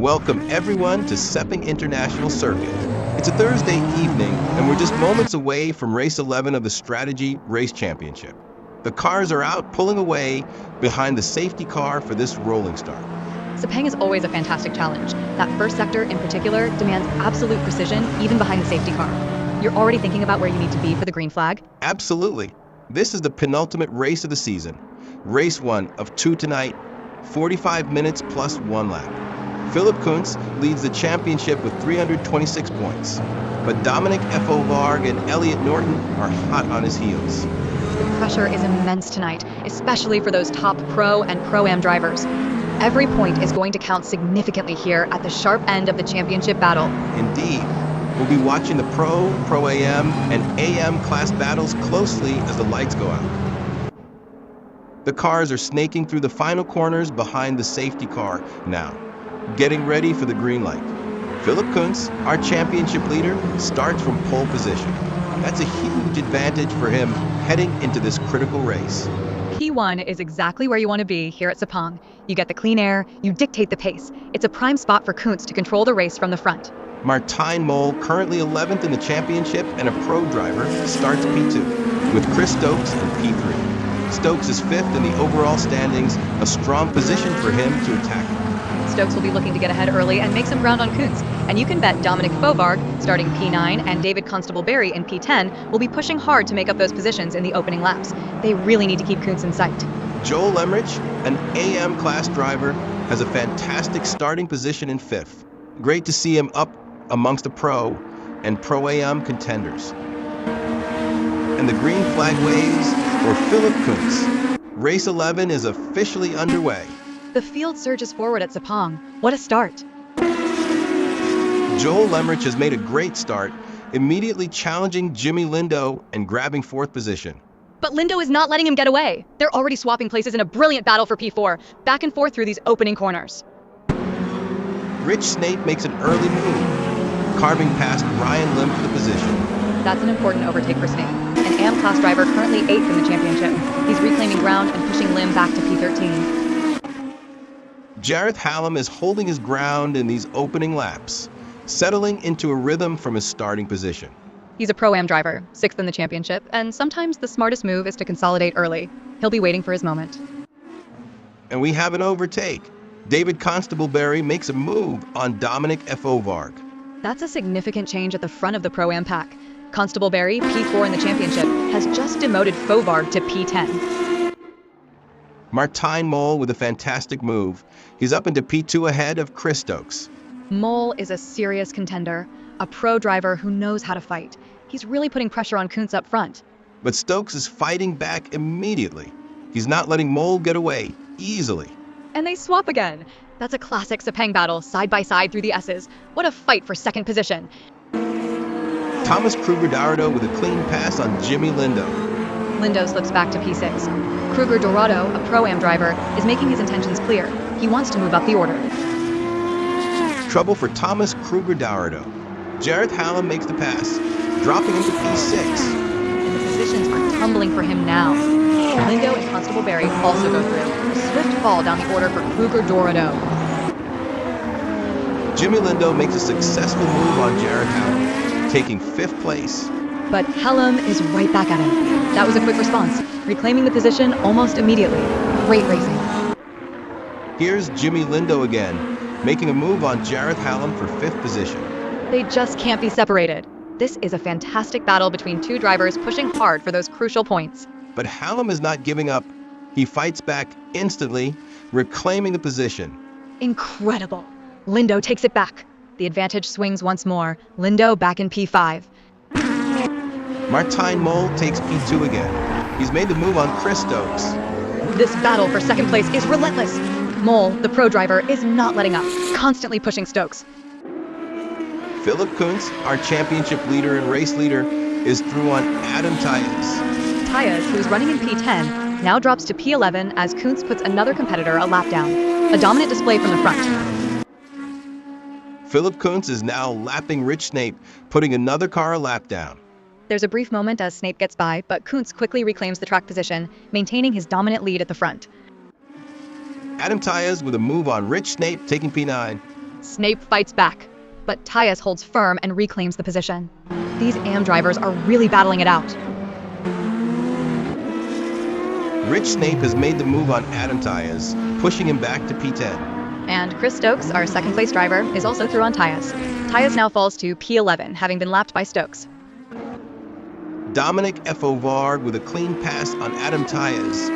Welcome everyone to Sepang International Circuit. It's a Thursday evening and we're just moments away from race 11 of the Strategy Race Championship. The cars are out pulling away behind the safety car for this rolling start. Sepang is always a fantastic challenge. That first sector in particular demands absolute precision even behind the safety car. You're already thinking about where you need to be for the green flag? Absolutely. This is the penultimate race of the season. Race 1 of 2 tonight, 45 minutes plus 1 lap. Philip Kuntz leads the championship with 326 points, but Dominic F.O. Varg and Elliot Norton are hot on his heels. The pressure is immense tonight, especially for those top Pro and Pro-Am drivers. Every point is going to count significantly here at the sharp end of the championship battle. Indeed. We'll be watching the Pro, Pro-Am, and AM class battles closely as the lights go out. The cars are snaking through the final corners behind the safety car now, getting ready for the green light. Philip Kuntz, our championship leader, starts from pole position. That's a huge advantage for him heading into this critical race. P1 is exactly where you want to be here at Sepang. You get the clean air, you dictate the pace. It's a prime spot for Kuntz to control the race from the front. Martijn Mol, currently 11th in the championship and a pro driver, starts P2, with Chris Stokes in P3. Stokes is 5th in the overall standings, a strong position for him to attack. Stokes will be looking to get ahead early and make some ground on Kuntz. And you can bet Dominic Fovarg, starting P9, and David Constable-Berry in P10 will be pushing hard to make up those positions in the opening laps. They really need to keep Kuntz in sight. Joel Emmerich, an AM class driver, has a fantastic starting position in 5th. Great to see him up amongst the Pro and Pro-Am contenders. And the green flag waves for Philip Kuntz. Race 11 is officially underway. The field surges forward at Sepang. What a start. Joel Emmerich has made a great start, immediately challenging Jimmy Lindo and grabbing 4th position. But Lindo is not letting him get away. They're already swapping places in a brilliant battle for P4, back and forth through these opening corners. Rich Snape makes an early move, carving past Ryan Lim for the position. That's an important overtake for Snape. An AM class driver currently 8th in the championship. He's reclaiming ground and pushing Lim back to P13. Jareth Hallam is holding his ground in these opening laps, settling into a rhythm from his starting position. He's a Pro-Am driver, 6th in the championship, and sometimes the smartest move is to consolidate early. He'll be waiting for his moment. And we have an overtake. David Constable-Berry makes a move on Dominic F.O. Varg. That's a significant change at the front of the Pro-Am pack. Constable-Berry, P4 in the championship, has just demoted Fovarg to P10. Martijn Mol with a fantastic move. He's up into P2 ahead of Chris Stokes. Mol is a serious contender, a pro driver who knows how to fight. He's really putting pressure on Kuntz up front. But Stokes is fighting back immediately. He's not letting Mol get away easily. And they swap again. That's a classic Sepang battle, side by side through the S's. What a fight for second position. Thomas Kruger-Dorado with a clean pass on Jimmy Lindo. Lindo slips back to P6. Kruger-Dorado, a Pro-Am driver, is making his intentions clear. He wants to move up the order. Trouble for Thomas Kruger-Dorado. Jareth Hallam makes the pass, dropping him to P6. And the positions are tumbling for him now. Lindo and Constable-Berry also go through. A swift fall down the order for Kruger-Dorado. Jimmy Lindo makes a successful move on Jareth Hallam, taking 5th place. But Hallam is right back at him. That was a quick response, reclaiming the position almost immediately. Great racing. Here's Jimmy Lindo again, making a move on Jareth Hallam for 5th position. They just can't be separated. This is a fantastic battle between two drivers pushing hard for those crucial points. But Hallam is not giving up. He fights back instantly, reclaiming the position. Incredible. Lindo takes it back. The advantage swings once more. Lindo back in P5. Martijn Mol takes P2 again. He's made the move on Chris Stokes. This battle for second place is relentless. Mol, the pro driver, is not letting up, constantly pushing Stokes. Philip Kuntz, our championship leader and race leader, is through on Adam Tyas. Tyas, who's running in P10, now drops to P11 as Kuntz puts another competitor a lap down. A dominant display from the front. Philip Kuntz is now lapping Rich Snape, putting another car a lap down. There's a brief moment as Snape gets by, but Kuntz quickly reclaims the track position, maintaining his dominant lead at the front. Adam Tyas with a move on Rich Snape, taking P9. Snape fights back, but Tyus holds firm and reclaims the position. These AM drivers are really battling it out. Rich Snape has made the move on Adam Tyus, pushing him back to P10. And Chris Stokes, our second-place driver, is also through on Tyus. Tyus now falls to P11, having been lapped by Stokes. Dominic Fovard with a clean pass on Adam Tyus.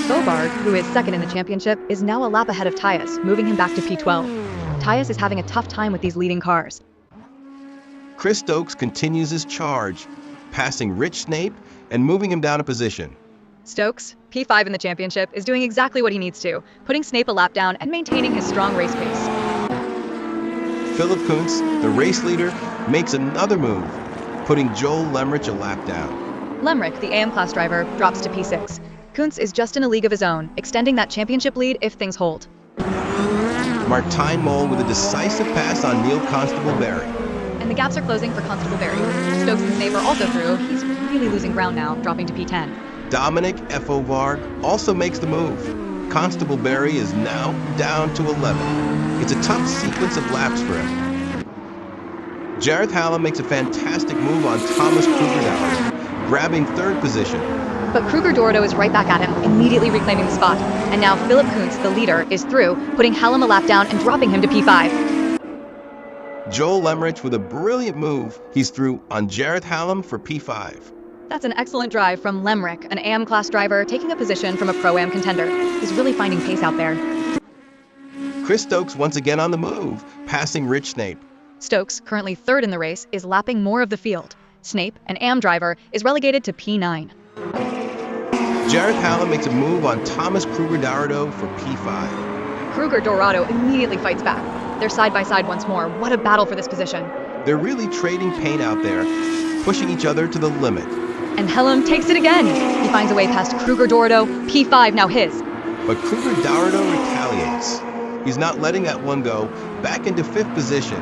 Bovard, who is second in the championship, is now a lap ahead of Tyus, moving him back to P12. Tyus is having a tough time with these leading cars. Chris Stokes continues his charge, passing Rich Snape and moving him down a position. Stokes, P5 in the championship, is doing exactly what he needs to, putting Snape a lap down and maintaining his strong race pace. Philip Kuntz, the race leader, makes another move, putting Joel Lemrich a lap down. Lemrich, the AM class driver, drops to P6. Kuntz is just in a league of his own, extending that championship lead if things hold. Martijn Mol with a decisive pass on Neil Constable Barry. And the gaps are closing for Constable Barry. Stokes and Snape are also through. He's really losing ground now, dropping to P10. Dominic Fovard also makes the move. Constable Barry is now down to 11. It's a tough sequence of laps for him. Jareth Hallam makes a fantastic move on Thomas Kruger-Dowers, grabbing third position. But Kruger-Dorado is right back at him, immediately reclaiming the spot. And now Philip Kuntz, the leader, is through, putting Hallam a lap down and dropping him to P5. Joel Lemrich with a brilliant move. He's through on Jareth Hallam for P5. That's an excellent drive from Lemrich, an AM class driver taking a position from a Pro-Am contender. He's really finding pace out there. Chris Stokes once again on the move, passing Rich Snape. Stokes, currently third in the race, is lapping more of the field. Snape, an AM driver, is relegated to P9. Jareth Hallam makes a move on Thomas Kruger-Dorado for P5. Kruger-Dorado immediately fights back. They're side by side once more. What a battle for this position. They're really trading paint out there, pushing each other to the limit. And Hallam takes it again. He finds a way past Kruger-Dorado, P5 now his. But Kruger-Dorado retaliates. He's not letting that one go, back into fifth position.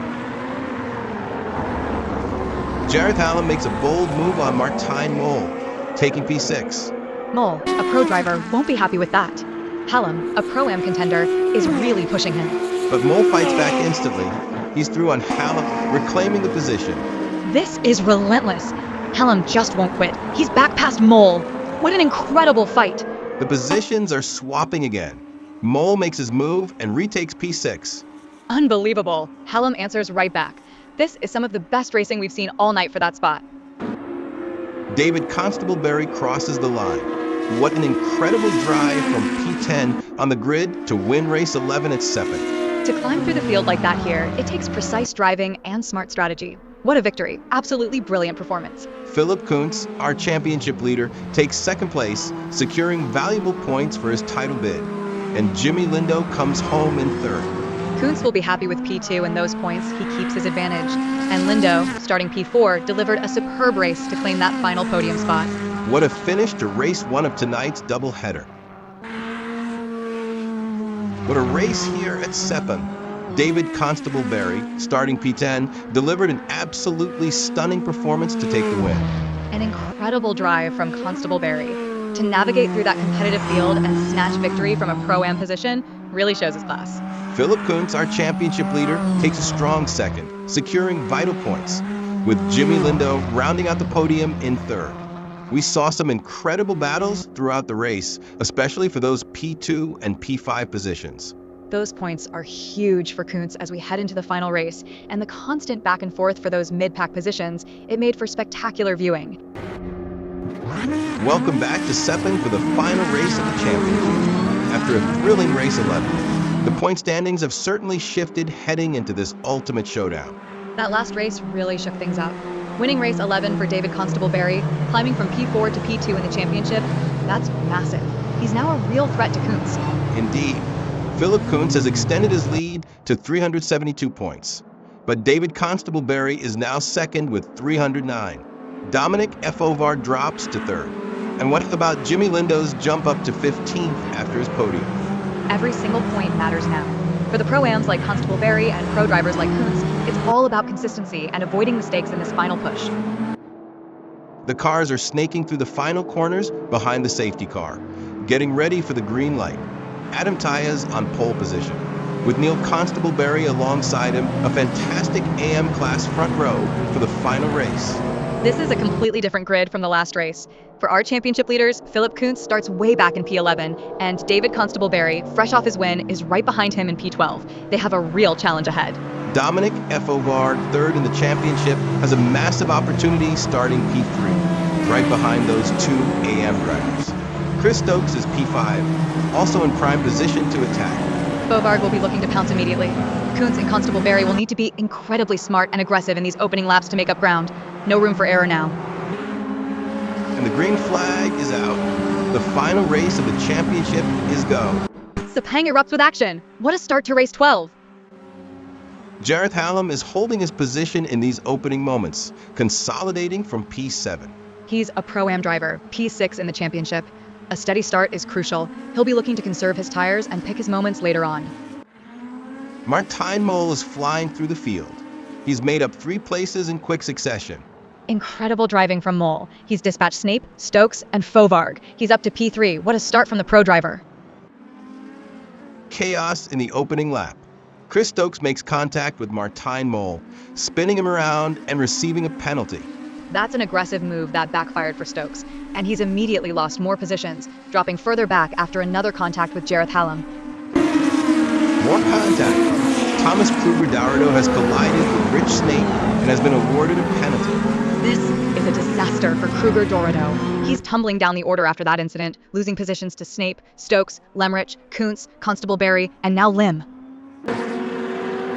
Jareth Hallam makes a bold move on Martijn Mol, taking P6. Mol, a pro driver, won't be happy with that. Hallam, a Pro-Am contender, is really pushing him. But Mol fights back instantly. He's through on Hallam, reclaiming the position. This is relentless. Hallam just won't quit. He's back past Mol. What an incredible fight. The positions are swapping again. Mol makes his move and retakes P6. Unbelievable. Hallam answers right back. This is some of the best racing we've seen all night for that spot. David Constable Barry crosses the line. What an incredible drive from P10 on the grid to win race 11 at Sepang. To climb through the field like that here, it takes precise driving and smart strategy. What a victory. Absolutely brilliant performance. Philip Kuntz, our championship leader, takes second place, securing valuable points for his title bid. And Jimmy Lindo comes home in third. Kuntz will be happy with P2 and those points. He keeps his advantage. And Lindo, starting P4, delivered a superb race to claim that final podium spot. What a finish to race one of tonight's doubleheader. What a race here at Sepang. David Constable Barry, starting P10, delivered an absolutely stunning performance to take the win. An incredible drive from Constable Barry. To navigate through that competitive field and snatch victory from a Pro-Am position really shows his class. Philip Kuntz, our championship leader, takes a strong second, securing vital points, with Jimmy Lindo rounding out the podium in third. We saw some incredible battles throughout the race, especially for those P2 and P5 positions. Those points are huge for Kuntz as we head into the final race, and the constant back and forth for those mid-pack positions, it made for spectacular viewing. Welcome back to Sepang for the final race of the championship. After a thrilling race 11, the point standings have certainly shifted heading into this ultimate showdown. That last race really shook things up. Winning race 11 for David Constable Barry, climbing from P4 to P2 in the championship, that's massive. He's now a real threat to Kuntz. Indeed. Philip Kuntz has extended his lead to 372 points, but David Constable Barry is now second with 309. Dominic Fovard drops to third. And what about Jimmy Lindo's jump up to 15th after his podium? Every single point matters now. For the Pro-Ams like Constable Barry and pro drivers like Kuntz, it's all about consistency and avoiding mistakes in this final push. The cars are snaking through the final corners behind the safety car, getting ready for the green light. Adam Tyus on pole position, with Neil Constable-Berry alongside him, a fantastic AM class front row for the final race. This is a completely different grid from the last race. For our championship leaders, Philip Kuntz starts way back in P11, and David Constable-Berry, fresh off his win, is right behind him in P12. They have a real challenge ahead. Dominic F.O.Vard, third in the championship, has a massive opportunity starting P3, right behind those two AM drivers. Chris Stokes is P5, also in prime position to attack. Bovard will be looking to pounce immediately. Kuntz and Constable-Berry will need to be incredibly smart and aggressive in these opening laps to make up ground. No room for error now. And the green flag is out. The final race of the championship is go. Sepang erupts with action. What a start to race 12. Jareth Hallam is holding his position in these opening moments, consolidating from P7. He's a Pro-Am driver, P6 in the championship. A steady start is crucial. He'll be looking to conserve his tires and pick his moments later on. Martijn Mol is flying through the field. He's made up 3 places in quick succession. Incredible driving from Mol. He's dispatched Snape, Stokes, and Fovarg. He's up to P3. What a start from the pro driver. Chaos in the opening lap. Chris Stokes makes contact with Martijn Mol, spinning him around and receiving a penalty. That's an aggressive move that backfired for Stokes, and he's immediately lost more positions, dropping further back after another contact with Jareth Hallam. More contact. Thomas Kruger-Dourado has collided with Rich Snape and has been awarded a penalty. This is a disaster for Kruger-Dourado. He's tumbling down the order after that incident, losing positions to Snape, Stokes, Lemrich, Kuntz, Constable-Berry, and now Lim.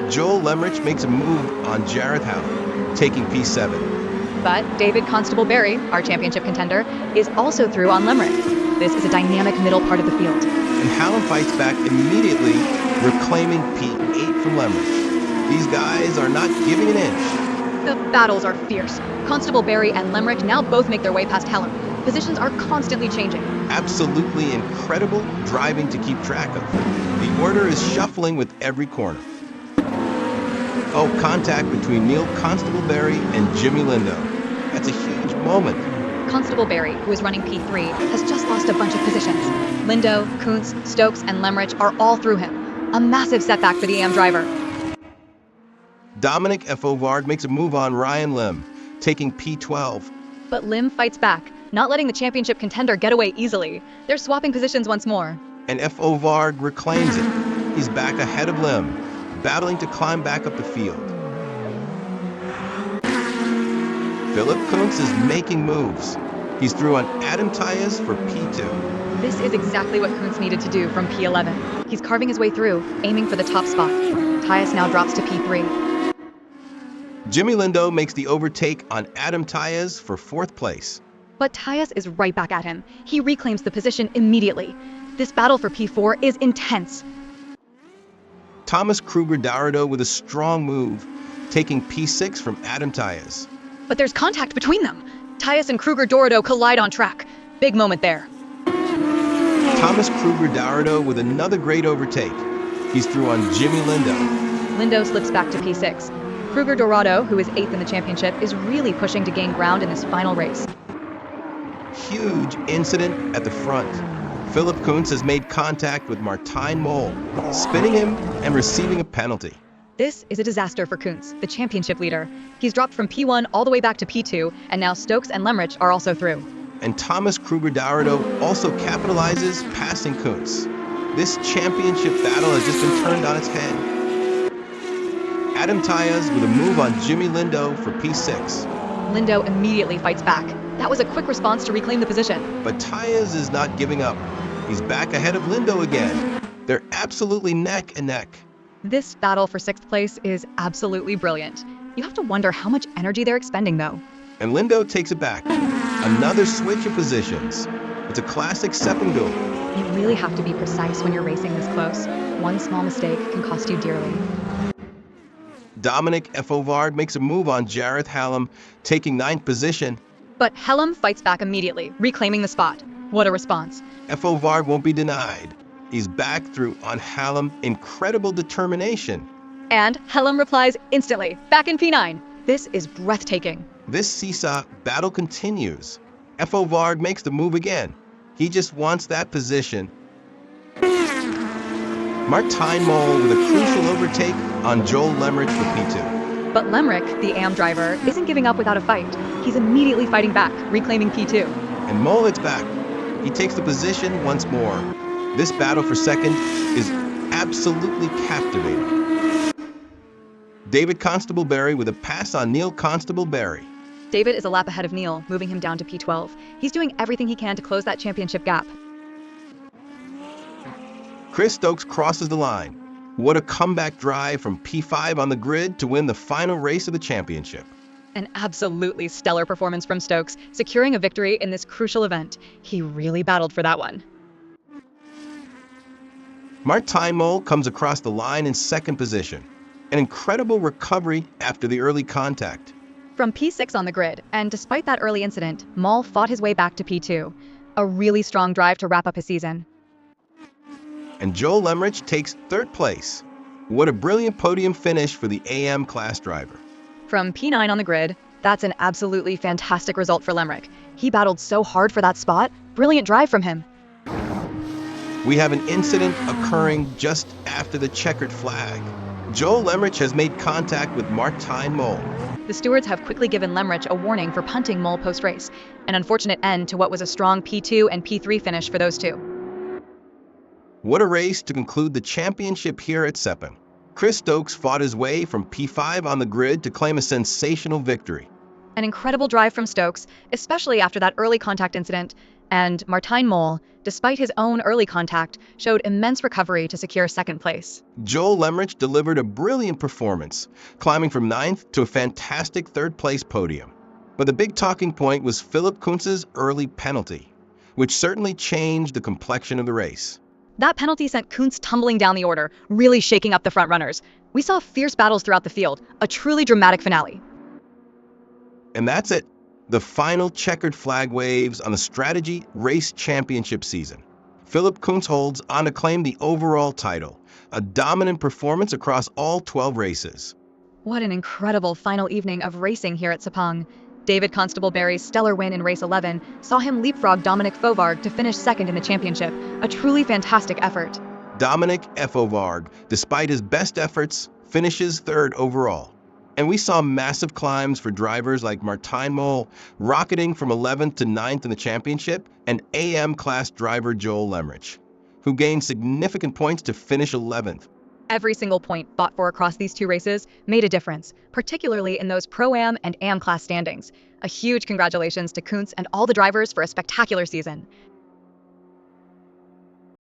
Joel Lemrich makes a move on Jareth Hallam, taking P7. But David Constable-Berry, our championship contender, is also through on Lemrich. This is a dynamic middle part of the field. And Hallam fights back immediately, reclaiming P8 from Lemrich. These guys are not giving an inch. The battles are fierce. Constable-Berry and Lemrich now both make their way past Hallam. Positions are constantly changing. Absolutely incredible driving to keep track of. The order is shuffling with every corner. Oh, contact between Neil Constable-Berry and Jimmy Lindo. That's a huge moment. Constable-Berry, who is running P3, has just lost a bunch of positions. Lindo, Kuntz, Stokes, and Lemrich are all through him. A massive setback for the AM driver. Dominic F.O.Vard makes a move on Ryan Lim, taking P12. But Lim fights back, not letting the championship contender get away easily. They're swapping positions once more. And F.O.Vard reclaims it. He's back ahead of Lim, battling to climb back up the field. Philip Kuntz is making moves. He's through on Adam Tyas for P2. This is exactly what Kuntz needed to do from P11. He's carving his way through, aiming for the top spot. Tyas now drops to P3. Jimmy Lindo makes the overtake on Adam Tyas for 4th place. But Tyas is right back at him. He reclaims the position immediately. This battle for P4 is intense. Thomas Kruger-Dourado with a strong move, taking P6 from Adam Tyas. But there's contact between them. Tyas and Kruger-Dourado collide on track. Big moment there. Thomas Kruger-Dourado with another great overtake. He's through on Jimmy Lindo. Lindo slips back to P6. Kruger-Dourado, who is 8th in the championship, is really pushing to gain ground in this final race. Huge incident at the front. Philip Kuntz has made contact with Martijn Mol, spinning him and receiving a penalty. This is a disaster for Kuntz, the championship leader. He's dropped from P1 all the way back to P2, and now Stokes and Lemrich are also through. And Thomas Kruger-Dourado also capitalizes, passing Kuntz. This championship battle has just been turned on its head. Adam Tyas with a move on Jimmy Lindo for P6. Lindo immediately fights back. That was a quick response to reclaim the position. But Tyas is not giving up. He's back ahead of Lindo again. They're absolutely neck and neck. This battle for 6th place is absolutely brilliant. You have to wonder how much energy they're expending, though. And Lindo takes it back. Another switch of positions. It's a classic Sepang duel. You really have to be precise when you're racing this close. One small mistake can cost you dearly. Dominic F.O.Vard makes a move on Jareth Hallam, taking 9th position. But Hallam fights back immediately, reclaiming the spot. What a response. F.O.Vard won't be denied. He's back through on Hallam, incredible determination. And Hallam replies instantly, back in P9. This is breathtaking. This seesaw battle continues. F.O.Vard makes the move again. He just wants that position. Martijn Mol with a crucial overtake on Joel Lemrich for P2. But Lemrich, the AM driver, isn't giving up without a fight. He's immediately fighting back, reclaiming P2. And Mol is back. He takes the position once more. This battle for second is absolutely captivating. David Constable-Barry with a pass on Neil Constable-Barry. David is a lap ahead of Neil, moving him down to P12. He's doing everything he can to close that championship gap. Chris Stokes crosses the line. What a comeback drive from P5 on the grid to win the final race of the championship. An absolutely stellar performance from Stokes, securing a victory in this crucial event. He really battled for that one. Martijn Mol comes across the line in second position. An incredible recovery after the early contact. From P6 on the grid, and despite that early incident, Mol fought his way back to P2. A really strong drive to wrap up his season. And Joel Lemrich takes third place. What a brilliant podium finish for the AM class driver. From P9 on the grid, that's an absolutely fantastic result for Lemrich. He battled so hard for that spot. Brilliant drive from him. We have an incident occurring just after the checkered flag. Joel Lemrich has made contact with Martijn Mol. The stewards have quickly given Lemrich a warning for punting Mol post-race. An unfortunate end to what was a strong P2 and P3 finish for those two. What a race to conclude the championship here at Sepang. Chris Stokes fought his way from P5 on the grid to claim a sensational victory. An incredible drive from Stokes, especially after that early contact incident, and Martijn Mol, despite his own early contact, showed immense recovery to secure second place. Joel Lemrich delivered a brilliant performance, climbing from 9th to a fantastic third-place podium. But the big talking point was Philip Kuntz's early penalty, which certainly changed the complexion of the race. That penalty sent Kuntz tumbling down the order, really shaking up the front runners. We saw fierce battles throughout the field, a truly dramatic finale. And that's it. The final checkered flag waves on the Strategy Race Championship season. Philip Kuntz holds on to claim the overall title, a dominant performance across all 12 races. What an incredible final evening of racing here at Sepang. David Constable-Barry's stellar win in race 11 saw him leapfrog Dominic Fovarg to finish second in the championship, a truly fantastic effort. Dominic Fovarg, despite his best efforts, finishes third overall. And we saw massive climbs for drivers like Martijn Mol, rocketing from 11th to 9th in the championship, and AM class driver Joel Lemrich, who gained significant points to finish 11th. Every single point fought for across these two races made a difference, particularly in those Pro-Am and AM class standings. A huge congratulations to Kuntz and all the drivers for a spectacular season.